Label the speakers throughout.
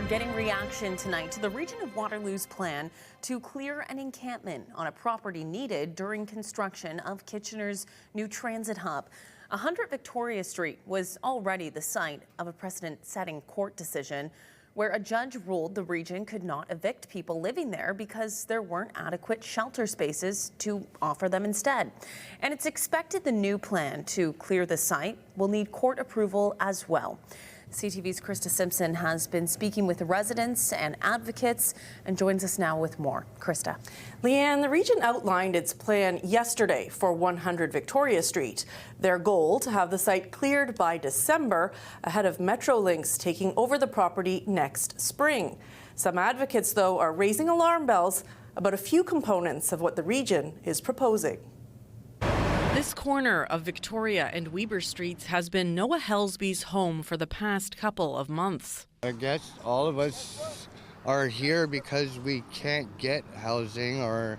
Speaker 1: are getting reaction tonight to the region of Waterloo's plan to clear an encampment on a property needed during construction of Kitchener's new transit hub. 100 Victoria Street was already the site of a precedent-setting court decision where a judge ruled the region could not evict people living there because there weren't adequate shelter spaces to offer them instead. And it's expected the new plan to clear the site will need court approval as well. CTV's Krista Simpson has been speaking with residents and advocates and joins us now with more. Krista.
Speaker 2: Leanne, the region outlined its plan yesterday for 100 Victoria Street. Their goal to have the site cleared by December ahead of Metrolinx taking over the property next spring. Some advocates, though, are raising alarm bells about a few components of what the region is proposing.
Speaker 3: This corner of Victoria and Weber Streets has been Noah Helsby's home for the past couple of months.
Speaker 4: I guess all of us are here because we can't get housing or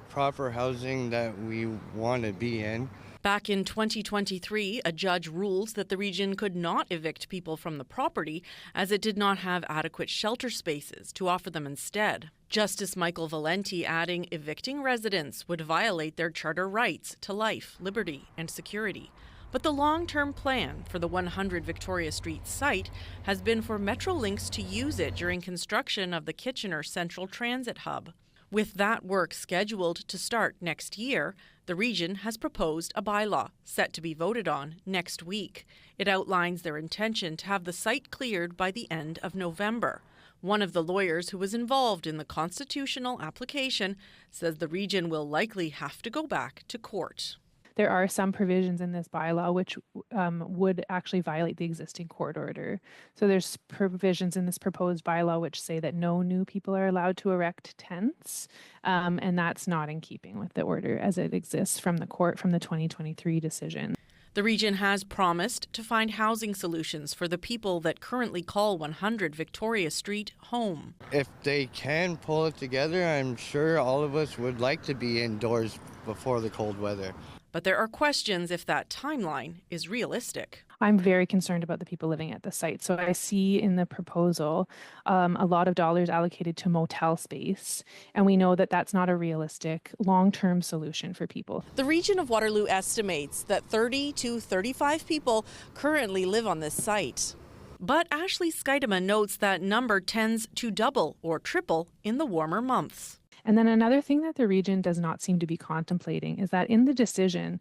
Speaker 4: proper housing that we want to be in.
Speaker 3: Back in 2023, a judge ruled that the region could not evict people from the property as it did not have adequate shelter spaces to offer them instead. Justice Michael Valenti adding evicting residents would violate their charter rights to life, liberty, and security. But the long-term plan for the 100 Victoria Street site has been for Metrolinx to use it during construction of the Kitchener Central Transit Hub. With that work scheduled to start next year, the region has proposed a bylaw set to be voted on next week. It outlines their intention to have the site cleared by the end of November. One of the lawyers who was involved in the constitutional application says the region will likely have to go back to court.
Speaker 5: There are some provisions in this bylaw which would actually violate the existing court order. So there's provisions in this proposed bylaw which say that no new people are allowed to erect tents, and that's not in keeping with the order as it exists from the court from the 2023 decision.
Speaker 3: The region has promised to find housing solutions for the people that currently call 100 Victoria Street home.
Speaker 4: If they can pull it together, I'm sure all of us would like to be indoors before the cold weather.
Speaker 3: But there are questions if that timeline is realistic.
Speaker 5: I'm very concerned about the people living at the site. So I see in the proposal a lot of dollars allocated to motel space. And we know that that's not a realistic long-term solution for people.
Speaker 3: The region of Waterloo estimates that 30 to 35 people currently live on this site. But Ashley Skydema notes that number tends to double or triple in the warmer months.
Speaker 5: And then another thing that the region does not seem to be contemplating is that in the decision,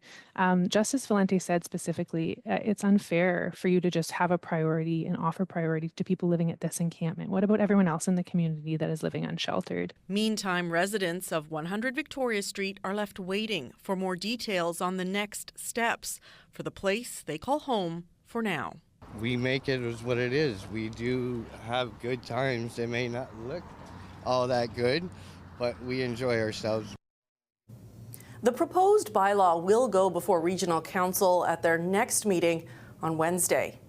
Speaker 5: Justice Valenti said specifically, it's unfair for you to just have a priority and offer priority to people living at this encampment. What about everyone else in the community that is living unsheltered?
Speaker 3: Meantime, residents of 100 Victoria Street are left waiting for more details on the next steps for the place they call home for now.
Speaker 4: We make it as what it is. We do have good times. They may not look all that good, but we enjoy ourselves.
Speaker 2: The proposed bylaw will go before Regional Council at their next meeting on Wednesday.